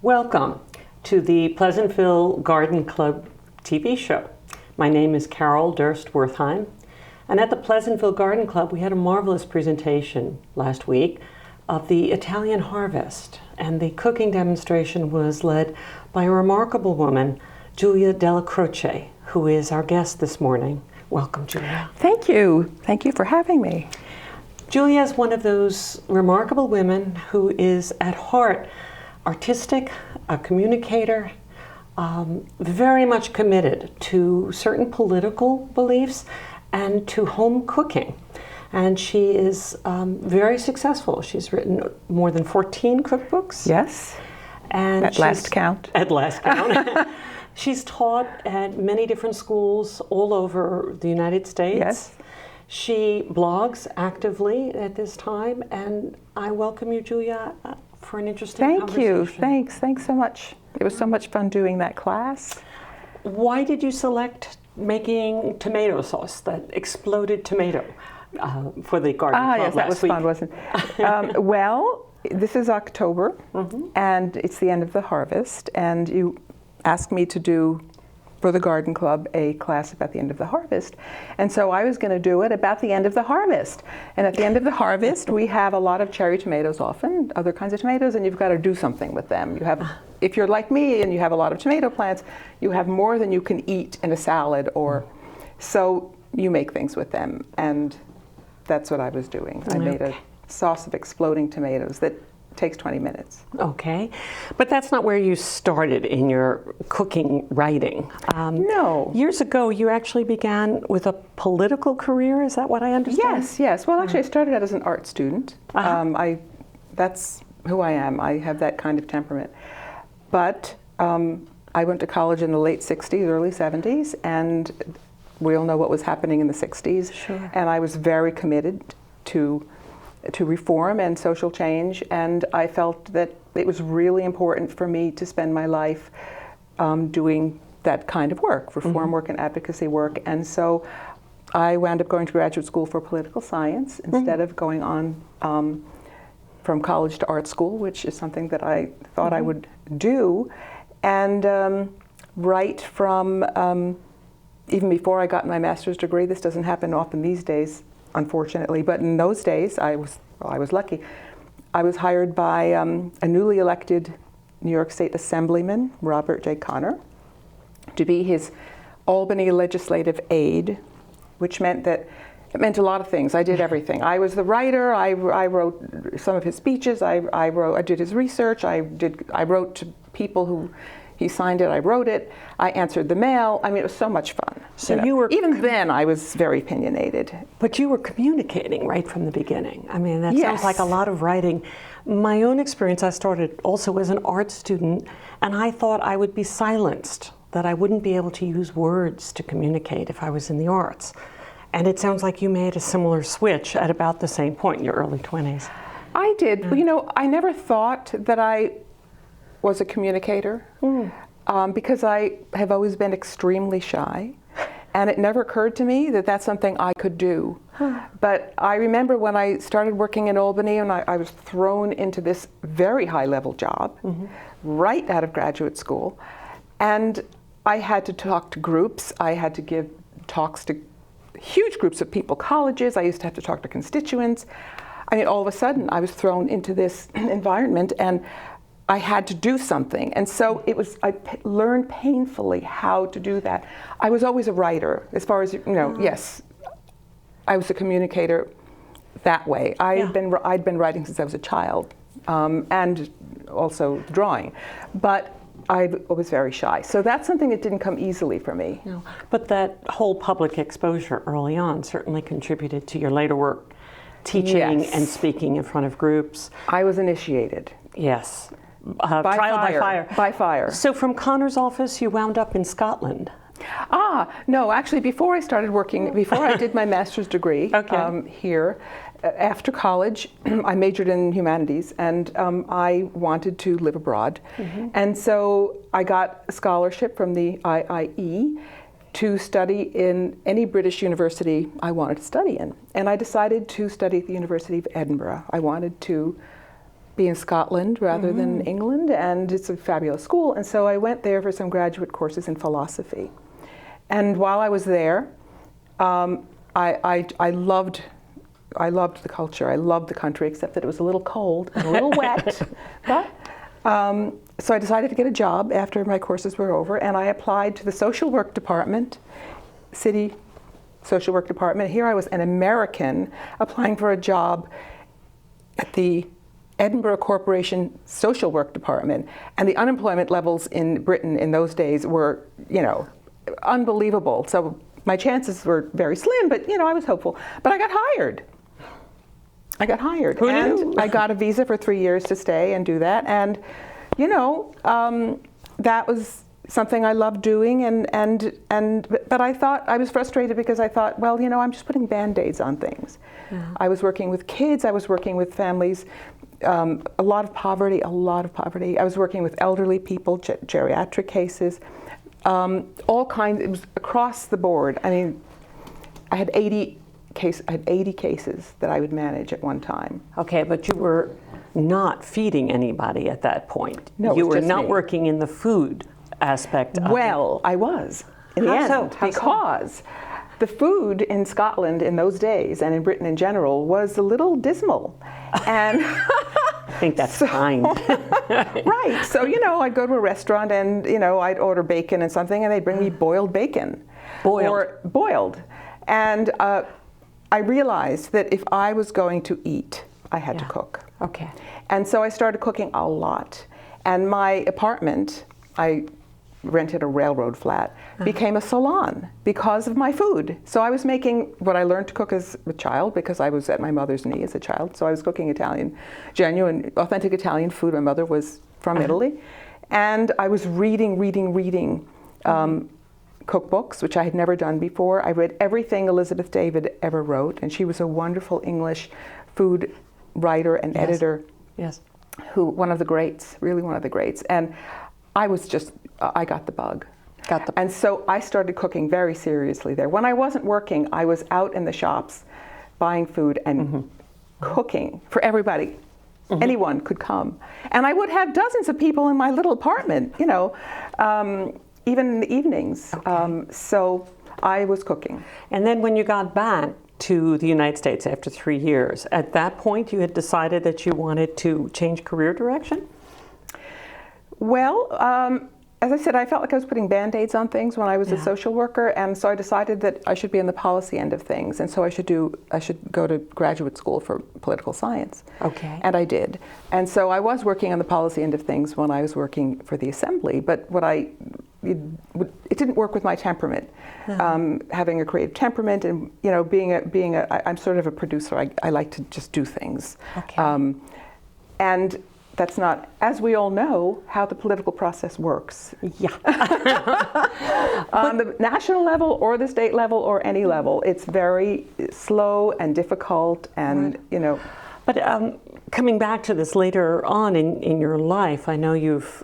Welcome to the Pleasantville Garden Club TV show. My name is Carol Durst-Wertheim, and at the Pleasantville Garden Club we had a marvelous presentation last week of the Italian harvest, and the cooking demonstration was led by a remarkable woman, Julia della Croce, who is our guest this morning. Welcome, Julia. Thank you. Thank you for having me. Julia is one of those remarkable women who is at heart artistic, a communicator, very much committed to certain political beliefs and to home cooking. And she is very successful. She's written more than 14 cookbooks. Yes, and at last count. At last count. She's taught at many different schools all over the United States. Yes. She blogs actively at this time, and I welcome you, Julia, for an interesting conversation. Thank you. Thanks so much. It was so much fun doing that class. Why did you select making tomato sauce, that exploded tomato, for the garden club yes, that was week? fun, wasn't it? Well, this is October, and it's the end of the harvest, and you asked me to do for the garden club a class about the end of the harvest, and so I was going to do it about the end of the harvest. And at the end of the harvest, we have a lot of cherry tomatoes, often other kinds of tomatoes, and you've got to do something with them. You have, if you're like me and you have a lot of tomato plants, you have more than you can eat in a salad, or so you make things with them, and that's what I was doing. I made a sauce of exploding tomatoes that takes 20 minutes. Okay, but that's not where you started in your cooking writing. No. Years ago, you actually began with a political career. Is that what I understand? Yes. Well, actually, I started out as an art student. That's who I am. I have that kind of temperament. But I went to college in the late 60s, early 70s, and we all know what was happening in the 60s. Sure. And I was very committed to reform and social change, and I felt that it was really important for me to spend my life doing that kind of work, reform work and advocacy work. And so I wound up going to graduate school for political science instead of going on from college to art school, which is something that I thought I would do. And right from even before I got my master's degree, this doesn't happen often these days, unfortunately, but in those days, I was lucky. I was hired by a newly elected New York State Assemblyman, Robert J. Connor, to be his Albany legislative aide, which meant that it meant a lot of things. I did everything. I was the writer. I wrote some of his speeches. I did his research. I wrote to people who he signed it, I wrote it, I answered the mail. I mean, it was so much fun. So you were... Even then, I was very opinionated. But you were communicating right from the beginning. I mean, that Yes. sounds like a lot of writing. My own experience, I started also as an art student, and I thought I would be silenced, that I wouldn't be able to use words to communicate if I was in the arts. And it sounds like you made a similar switch at about the same point, in your early 20s. I did. Well, you know, I never thought that I was a communicator because I have always been extremely shy, and it never occurred to me that that's something I could do. But I remember when I started working in Albany, and I was thrown into this very high-level job right out of graduate school, and I had to talk to groups. I had to give talks to huge groups of people, colleges. I used to have to talk to constituents. I mean, all of a sudden, I was thrown into this environment, and I had to do something. And so I learned painfully how to do that. I was always a writer, as far as, yes, I was a communicator that way. I'd been writing since I was a child, and also drawing, but I was very shy. So that's something that didn't come easily for me. No. But that whole public exposure early on certainly contributed to your later work, teaching and speaking in front of groups. I was initiated. Yes. Trial by fire. By fire. So from Connor's office, you wound up in Scotland. No, actually, before I started working, before I did my master's degree here, after college, I majored in humanities, and I wanted to live abroad. And so I got a scholarship from the IIE to study in any British university I wanted to study in. And I decided to study at the University of Edinburgh. I wanted to be in Scotland rather than England, and it's a fabulous school. And so I went there for some graduate courses in philosophy. And while I was there, I loved the culture. I loved the country, except that it was a little cold and a little wet. But, so I decided to get a job after my courses were over, and I applied to the social work department, city social work department. Here I was, an American, applying for a job at the Edinburgh Corporation social work department, and the unemployment levels in Britain in those days were, unbelievable. So my chances were very slim, but I was hopeful. But I got hired. Who and knew? I got a visa for 3 years to stay and do that. And that was something I loved doing. But I thought I was frustrated because I thought, well, I'm just putting Band-Aids on things. Yeah. I was working with kids. I was working with families. A lot of poverty. I was working with elderly people, geriatric cases, all kinds. It was across the board. I mean, I had 80 cases that I would manage at one time. Okay, but you were not feeding anybody at that point. No, you it was were just not me. working in the food aspect of it. Well, I was in the How end, so? How so? because the food in Scotland in those days and in Britain in general was a little dismal, and I think that's kind. right. So I'd go to a restaurant and I'd order bacon and something, and they'd bring me boiled bacon, boiled, and I realized that if I was going to eat, I had to cook. Okay. And so I started cooking a lot, and my apartment, I rented a railroad flat, became a salon because of my food. So I was making what I learned to cook as a child, because I was at my mother's knee as a child. So I was cooking Italian, genuine, authentic Italian food. My mother was from Italy. And I was reading cookbooks, which I had never done before. I read everything Elizabeth David ever wrote, and she was a wonderful English food writer and editor. Yes. One of the greats, really one of the greats. And I got the bug. And so I started cooking very seriously there. When I wasn't working, I was out in the shops buying food and cooking for everybody. Anyone could come. And I would have dozens of people in my little apartment, even in the evenings. Okay. So I was cooking. And then when you got back to the United States after 3 years, at that point you had decided that you wanted to change career direction? Well, as I said, I felt like I was putting Band-Aids on things when I was a social worker, and so I decided that I should be on the policy end of things, and so I should go to graduate school for political science. Okay. And I did. And so I was working on the policy end of things when I was working for the Assembly, but it didn't work with my temperament. Having a creative temperament and I'm sort of a producer. I like to just do things. Okay. And that's not, as we all know, how the political process works. Yeah. On the national level or the state level or any level, it's very slow and difficult, and But coming back to this later on in your life, I know you've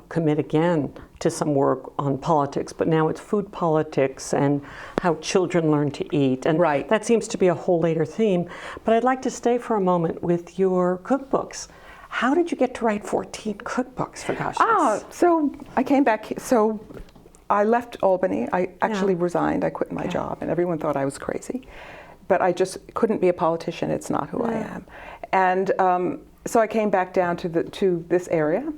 commit again to some work on politics, but now it's food politics and how children learn to eat. And right. That seems to be a whole later theme. But I'd like to stay for a moment with your cookbooks. How did you get to write 14 cookbooks, for gosh sakes? So I came back, so I left Albany. I actually resigned. I quit my job, and everyone thought I was crazy. But I just couldn't be a politician. It's not who I am. And so I came back down to this area,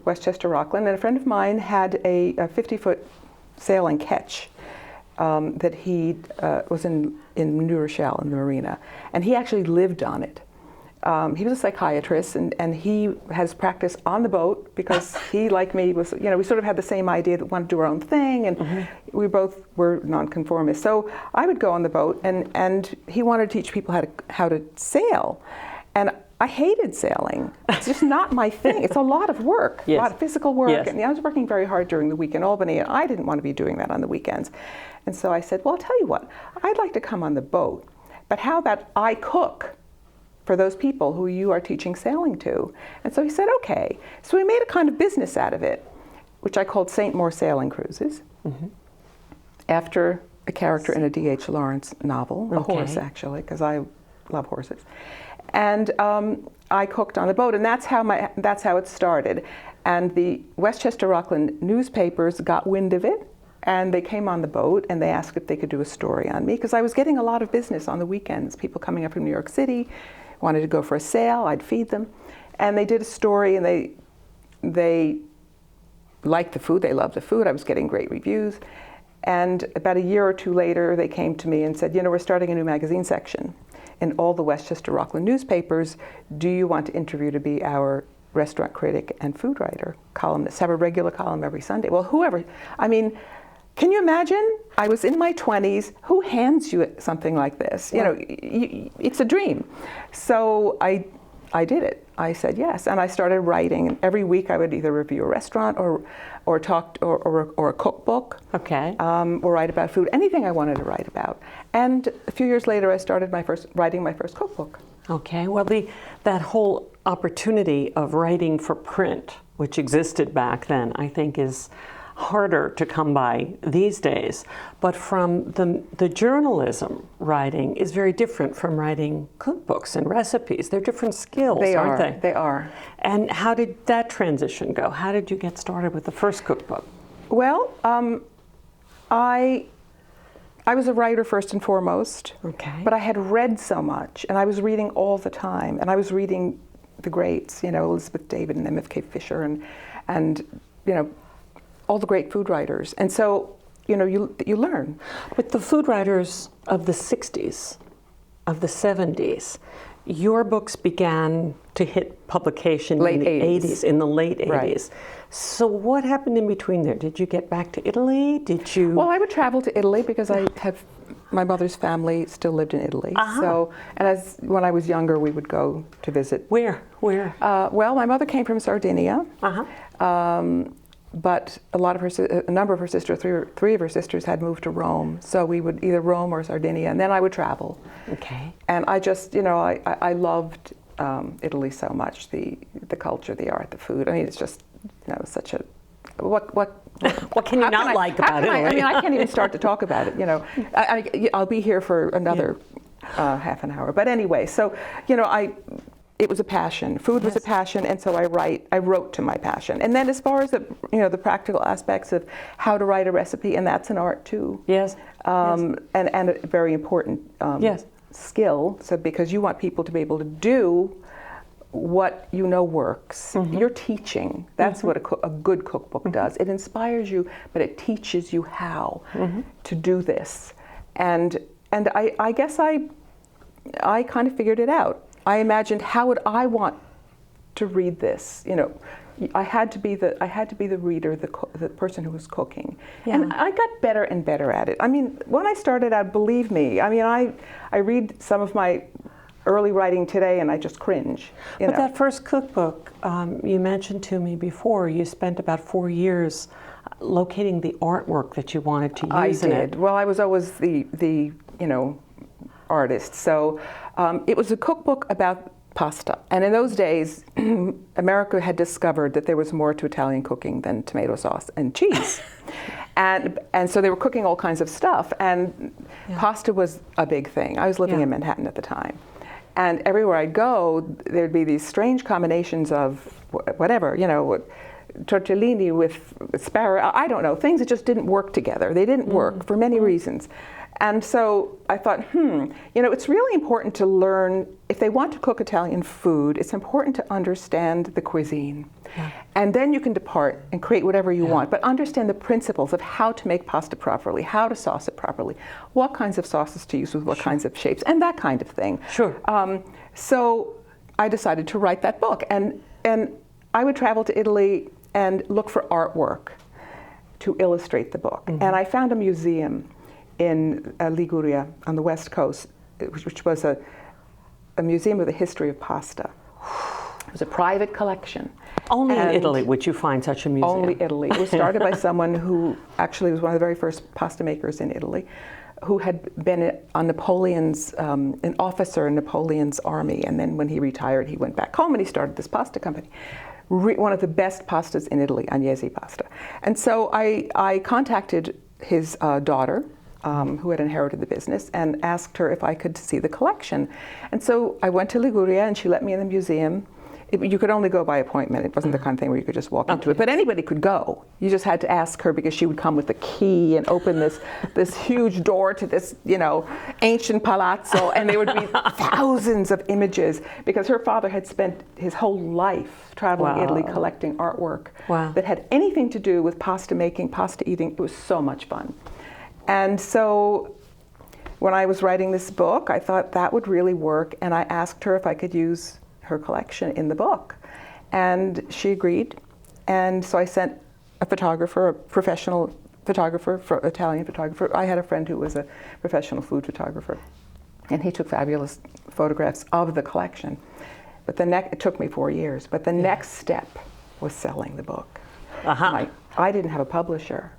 Westchester, Rockland, and a friend of mine had a 50-foot sailing ketch that he was in New Rochelle in the marina, and he actually lived on it. He was a psychiatrist, and he has practice on the boat because he, like me, was, we sort of had the same idea that we wanted to do our own thing, and we both were nonconformists. So I would go on the boat, and he wanted to teach people how to sail. And I hated sailing. It's just not my thing. It's a lot of work, a lot of physical work. And I was working very hard during the week in Albany, and I didn't want to be doing that on the weekends. And so I said, well, I'll tell you what, I'd like to come on the boat, but how about I cook for those people who you are teaching sailing to? And so he said, okay. So we made a kind of business out of it, which I called St. Moore Sailing Cruises, after a character in a D.H. Lawrence novel, a horse actually, because I love horses. And I cooked on the boat, and that's how it started. And the Westchester Rockland newspapers got wind of it, and they came on the boat and they asked if they could do a story on me, because I was getting a lot of business on the weekends. People coming up from New York City wanted to go for a sail. I'd feed them, and they did a story, and they liked the food. They loved the food. I was getting great reviews. And about a year or two later, they came to me and said, we're starting a new magazine section in all the Westchester Rockland newspapers. Do you want to interview to be our restaurant critic and food writer, columnist, have a regular column every Sunday? Well, can you imagine? I was in my 20s. Who hands you something like this? It's a dream. So I did it. I said yes, and I started writing. And every week I would either review a restaurant or a cookbook. Okay. Or write about food, anything I wanted to write about. And a few years later, I started writing my first cookbook. Okay. Well, that whole opportunity of writing for print, which existed back then, I think is harder to come by these days. But from the journalism writing is very different from writing cookbooks and recipes. They're different skills, aren't they? They are. And how did that transition go? How did you get started with the first cookbook? Well, I was a writer first and foremost. Okay. But I had read so much, and I was reading all the time, and I was reading the greats, Elizabeth David and M.F.K. Fisher, and all the great food writers. And so, you learn. With the food writers of the 60s, of the 70s, your books began to hit publication in the 80s, in the late 80s. Right. So what happened in between there? Did you get back to Italy? Did you? Well, I would travel to Italy because my mother's family still lived in Italy. Uh-huh. So, and when I was younger, we would go to visit. Where? Well, my mother came from Sardinia. Uh-huh. But a number of her sisters, three of her sisters had moved to Rome. So we would either Rome or Sardinia, and then I would travel. Okay. And I just, I loved Italy so much, the culture, the art, the food. I mean, it's just, such a, what can you not like about Italy? I can't even start to talk about it, I'll be here for another half an hour. But anyway, so, it was a passion. Food was a passion, and so I wrote to my passion. And then as far as the practical aspects of how to write a recipe, and that's an art too. Yes. And a very important skill. So because you want people to be able to do what works. Mm-hmm. You're teaching. That's what a good cookbook does. It inspires you, but it teaches you how to do this. And I guess I kind of figured it out. I imagined, how would I want to read this? I had to be the reader, the person who was cooking. Yeah. And I got better and better at it. I mean, when I started out, believe me, I read some of my early writing today and I just cringe. But that first cookbook, you mentioned to me before, you spent about 4 years locating the artwork that you wanted to use in it. I did. Well, I was always the artist. So it was a cookbook about pasta. And in those days, America had discovered that there was more to Italian cooking than tomato sauce and cheese. and so they were cooking all kinds of stuff. And pasta was a big thing. I was living in Manhattan at the time. And everywhere I'd go, there'd be these strange combinations of whatever, tortellini with asparagus. I don't know, things that just didn't work together. They didn't work for many reasons. And so I thought, it's really important to learn, if they want to cook Italian food, it's important to understand the cuisine. Yeah. And then you can depart and create whatever you want, but understand the principles of how to make pasta properly, how to sauce it properly, what kinds of sauces to use with what kinds of shapes, and that kind of thing. Sure. So I decided to write that book. And I would travel to Italy and look for artwork to illustrate the book. Mm-hmm. And I found a museum in Liguria on the West Coast, which was a museum of the history of pasta. It was a private collection. Only in Italy would you find such a museum. Only Italy. It was started by someone who actually was one of the very first pasta makers in Italy, who had been on Napoleon's, an officer in Napoleon's army, and then when he retired, he went back home and he started this pasta company. One of the best pastas in Italy, Agnese pasta. And so I contacted his daughter, who had inherited the business, and asked her if I could see the collection. And so I went to Liguria, and she let me in the museum. You could only go by appointment. It wasn't the kind of thing where you could just walk into it. But anybody could go. You just had to ask her, because she would come with the key and open this huge door to this, ancient palazzo. And there would be thousands of images, because her father had spent his whole life traveling Italy collecting artwork that had anything to do with pasta making, pasta eating. It was so much fun. And so when I was writing this book, I thought that would really work. And I asked her if I could use her collection in the book, and she agreed. And so I sent a photographer, a professional photographer, Italian photographer. I had a friend who was a professional food photographer, and he took fabulous photographs of the collection. But it took me 4 years, but the next step was selling the book. I didn't have a publisher.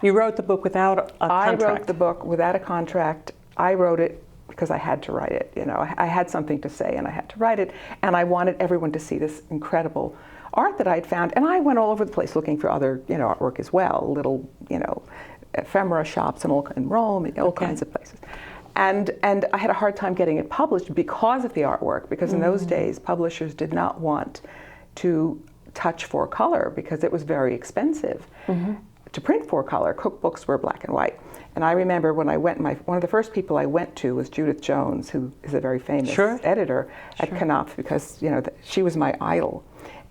You wrote the book without a contract? I wrote the book without a contract. I wrote it because I had to write it. I had something to say, and I had to write it, and I wanted everyone to see this incredible art that I'd found. And I went all over the place looking for other, artwork as well, little, ephemera shops in Rome, and all kinds of places. And I had a hard time getting it published because of the artwork, because in those days, publishers did not want to touch 4-color because it was very expensive to print 4-color. Cookbooks were black and white. And I remember when I went, one of the first people I went to was Judith Jones, who is a very famous editor at Knopf, because she was my idol,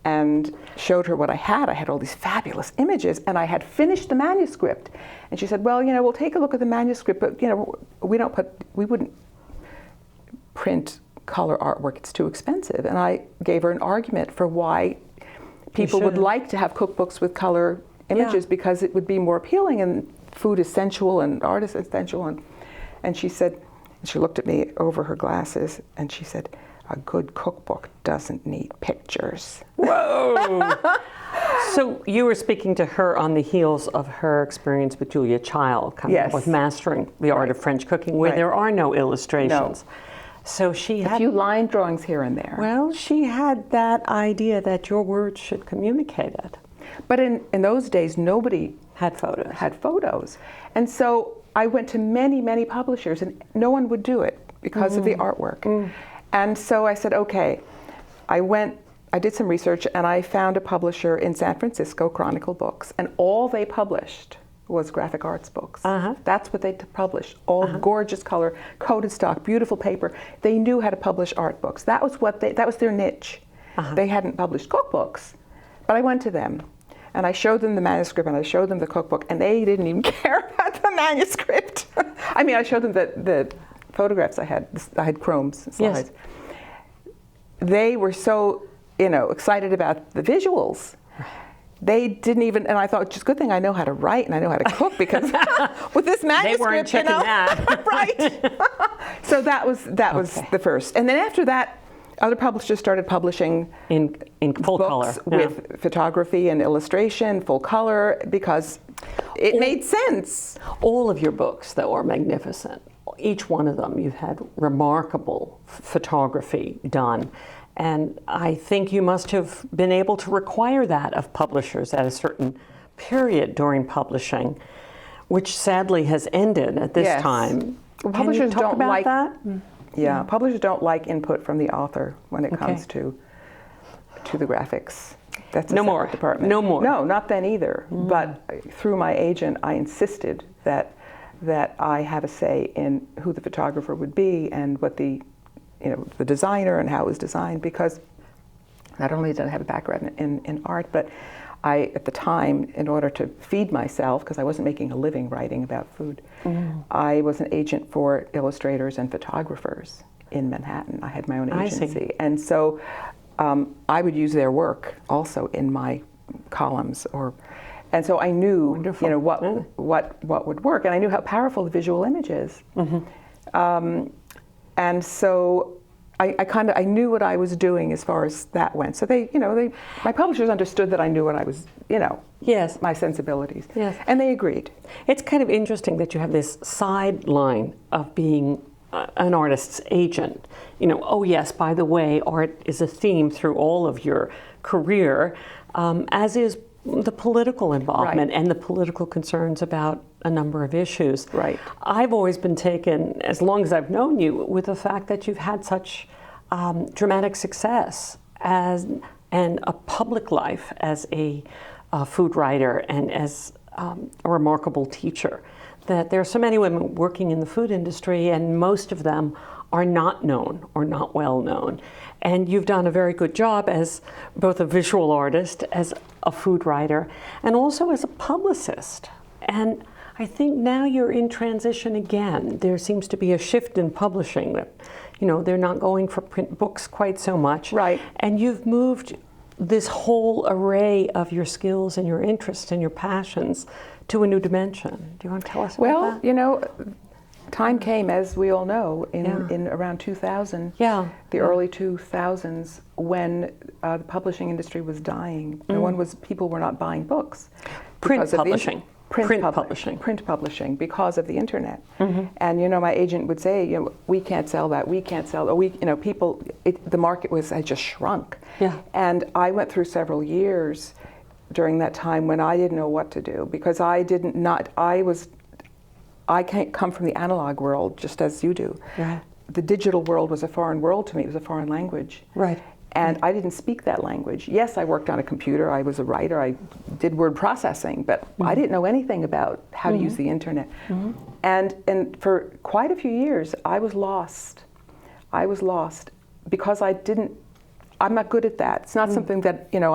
and showed her what I had. I had all these fabulous images, and I had finished the manuscript. And she said, "Well, we'll take a look at the manuscript, but we wouldn't print color artwork. It's too expensive." And I gave her an argument for why people would like to have cookbooks with color images, because it would be more appealing, and food is sensual and art is sensual. And she said, she looked at me over her glasses, and she said, "A good cookbook doesn't need pictures." Whoa! So you were speaking to her on the heels of her experience with Julia Child, with mastering the art of French cooking, where there are no illustrations. No. So she had a few line drawings here and there. Well, she had that idea that your words should communicate it. But in those days, nobody had photos. And so I went to many, many publishers, and no one would do it because of the artwork. And so I said, okay. I did some research, and I found a publisher in San Francisco, Chronicle Books, and all they published was graphic arts books. That's what they published. All gorgeous color, coated stock, beautiful paper. They knew how to publish art books. That was their niche. They hadn't published cookbooks. But I went to them, and I showed them the manuscript, and I showed them the cookbook, and they didn't even care about the manuscript. I mean, I showed them the photographs I had. I had chromes slides. Yes. They were so, excited about the visuals. They didn't even, and I thought, it's just a good thing I know how to write and I know how to cook, because with this manuscript, they weren't checking that. Right. So that was the first. And then after that, other publishers started publishing in full books color with photography and illustration, full color, because it made sense. All of your books, though, are magnificent. Each one of them, you've had remarkable photography done. And I think you must have been able to require that of publishers at a certain period during publishing, which sadly has ended at this time. Well, publishers Can you talk don't about like that? Yeah, publishers don't like input from the author when it comes to the graphics. That's a separate department. No more. No, not then either. But through my agent, I insisted that I have a say in who the photographer would be and what the designer and how it was designed, because not only did I have a background in art, but I, at the time, in order to feed myself, because I wasn't making a living writing about food, I was an agent for illustrators and photographers in Manhattan. I had my own agency. And so I would use their work also in my columns, and so I knew what would work, and I knew how powerful the visual image is. And so I knew what I was doing as far as that went. So my publishers understood that I knew what I was, Yes. my sensibilities. Yes. And they agreed. It's kind of interesting that you have this sideline of being an artist's agent. Oh yes, by the way, art is a theme through all of your career, as is the political involvement Right. and the political concerns about a number of issues. Right. I've always been taken, as long as I've known you, with the fact that you've had such dramatic success and a public life as a food writer and as a remarkable teacher. That there are so many women working in the food industry, and most of them are not known or not well known. And you've done a very good job as both a visual artist, as a food writer, and also as a publicist. And I think now you're in transition again. There seems to be a shift in publishing. That, you know, they're not going for print books quite so much. Right. And you've moved this whole array of your skills and your interests and your passions to a new dimension. Do you want to tell us about that? Well, you know, time came, as we all know, in around 2000, the early 2000s, when the publishing industry was dying. People were not buying books. Print publishing. Print publishing because of the internet. And you know, my agent would say, you know, we can't sell that, we can't sell, or you know, the market had just shrunk. And I went through several years during that time when I didn't know what to do, because I can't come from the analog world just as you do. Right. The digital world was a foreign world to me. It was a foreign language. Right. And I didn't speak that language. Yes, I worked on a computer. I was a writer. I did word processing, but I didn't know anything about how to use the internet. And for quite a few years, I was lost. I was lost because I'm not good at that. It's not something that, you know,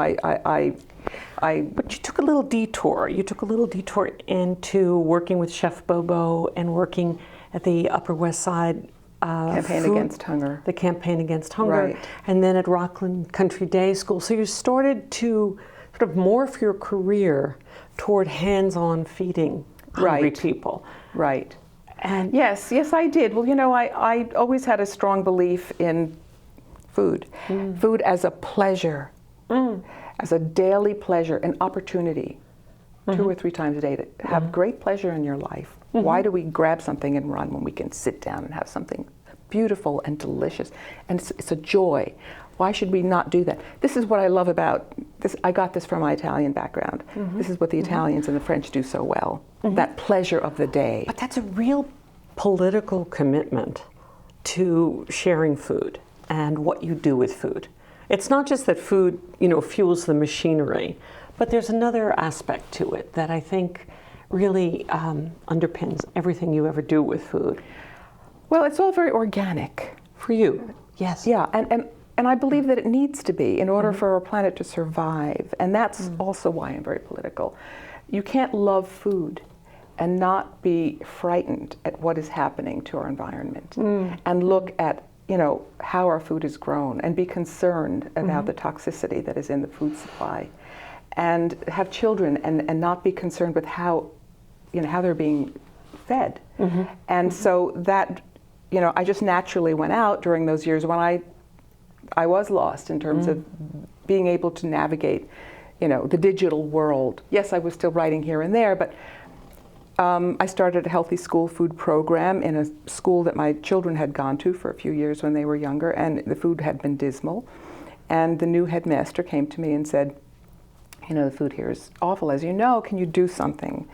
But you took a little detour. You took a little detour into working with Chef Bobo and working at the Upper West Side Campaign Against Hunger. The Campaign Against Hunger. Right. And then at Rockland Country Day School. So you started to sort of morph your career toward hands-on feeding hungry people. Right. And yes, I did. Well, you know, I always had a strong belief in food. Food as a pleasure. As a daily pleasure, an opportunity, 2 or 3 times a day to have great pleasure in your life. Why do we grab something and run when we can sit down and have something beautiful and delicious? And it's a joy. Why should we not do that? This is what I love about this. I got this from my Italian background. This is what the Italians and the French do so well. That pleasure of the day. But that's a real political commitment to sharing food and what you do with food. It's not just that food, you know, fuels the machinery, but there's another aspect to it that I think really underpins everything you ever do with food. Well, it's all very organic. For you, yes. Yeah, and I believe that it needs to be in order for our planet to survive. And that's also why I'm very political. You can't love food and not be frightened at what is happening to our environment and look at, you know, how our food is grown and be concerned about the toxicity that is in the food supply, and have children and not be concerned with how, you know, how they're being fed. And so that, you know, I just naturally went out during those years when I was lost in terms of being able to navigate, you know, the digital world. Yes, I was still writing here and there, but I started a healthy school food program in a school that my children had gone to for a few years when they were younger, and the food had been dismal. And the new headmaster came to me and said, you know, the food here is awful, as you know, can you do something?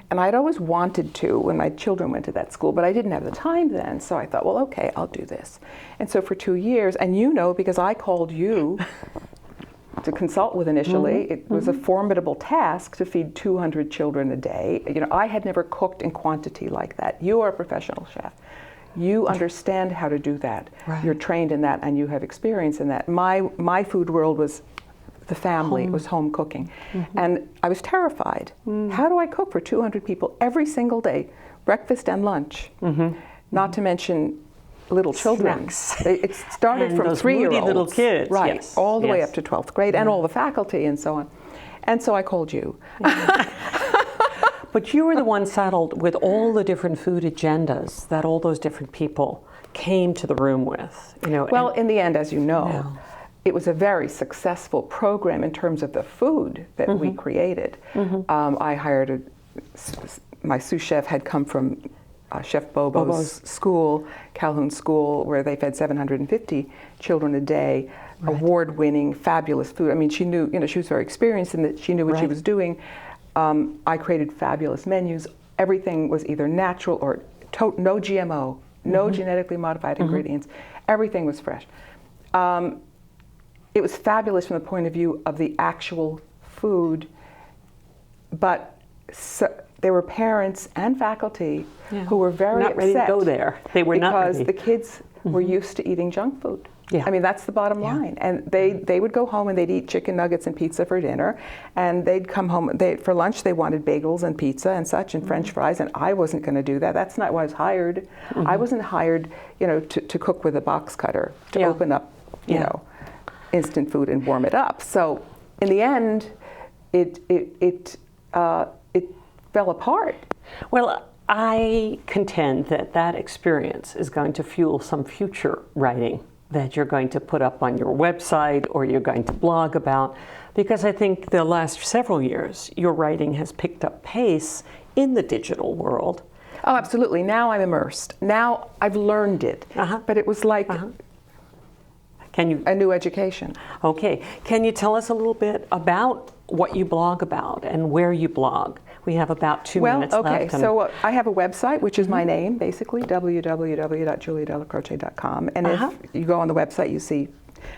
And I'd always wanted to when my children went to that school, but I didn't have the time then, so I thought, well, okay, I'll do this. And so for 2 years, and you know, because I called you to consult with initially, it was a formidable task to feed 200 children a day. You know, I had never cooked in quantity like that. You are a professional chef. You understand how to do that. Right. You're trained in that, and you have experience in that. My food world was the family. It was home cooking. And I was terrified. How do I cook for 200 people every single day, breakfast and lunch? Not to mention little children. Snacks. It started And from those 3-year-olds. moody little kids. Right, Yes. all the way Yes. up to 12th grade, and all the faculty and so on. And so I called you. But you were the one saddled with all the different food agendas that all those different people came to the room with. You know. Well, in the end, as you know, it was a very successful program in terms of the food that we created. I hired my sous chef had come from Chef Bobo's school, Calhoun School, where they fed 750 children a day. award-winning, fabulous food. I mean, she knew, she was very experienced in that she knew what she was doing. I created fabulous menus. Everything was either natural or no GMO, no genetically modified ingredients. Everything was fresh. It was fabulous from the point of view of the actual food, but there were parents and faculty who were very not ready to go there. They were not ready. Because the kids were used to eating junk food. Yeah. I mean, that's the bottom line. And they would go home and they'd eat chicken nuggets and pizza for dinner. And they'd come home, for lunch they wanted bagels and pizza and such and French fries. And I wasn't going to do that. That's not why I was hired. I wasn't hired, to cook with a box cutter, to open up, instant food and warm it up. So in the end, it fell apart. Well, I contend that experience is going to fuel some future writing that you're going to put up on your website or you're going to blog about, because I think the last several years your writing has picked up pace in the digital world. Oh, absolutely. Now I'm immersed. Now I've learned it. But it was like a new education. Okay. Can you tell us a little bit about what you blog about and where you blog? We have about 2 minutes left. Okay, so I have a website, which is my name, basically, www.juliadellacroce.com. And if you go on the website, you see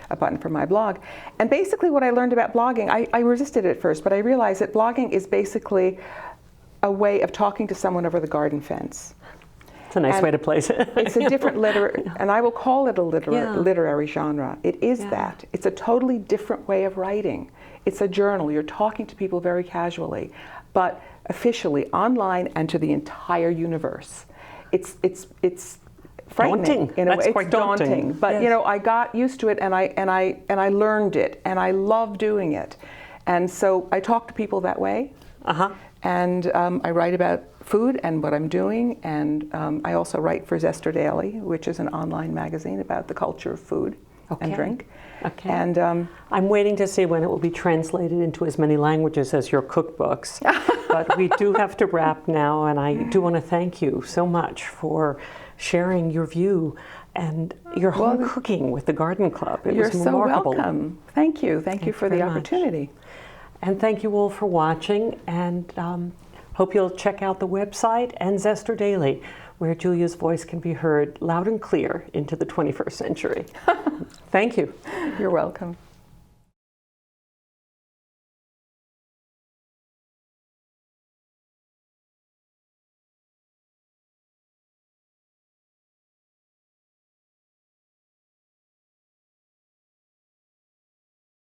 a button for my blog. And basically what I learned about blogging, I resisted it at first, but I realized that blogging is basically a way of talking to someone over the garden fence. It's a nice way to place it. It's a different and I will call it a literary genre. It is that. It's a totally different way of writing. It's a journal. You're talking to people very casually, but officially online and to the entire universe. It's frightening in a way. That's quite it's daunting. But I got used to it and I learned it and I love doing it. And so I talk to people that way. And I write about food and what I'm doing, and I also write for Zester Daily, which is an online magazine about the culture of food and drink. Okay. And I'm waiting to see when it will be translated into as many languages as your cookbooks. But we do have to wrap now, and I do want to thank you so much for sharing your view and your home cooking with the Garden Club. It was remarkable. You're so welcome. Thank you. Thank you for the opportunity. And thank you all for watching, and hope you'll check out the website and Zester Daily, where Julia's voice can be heard loud and clear into the 21st century. Thank you. You're welcome.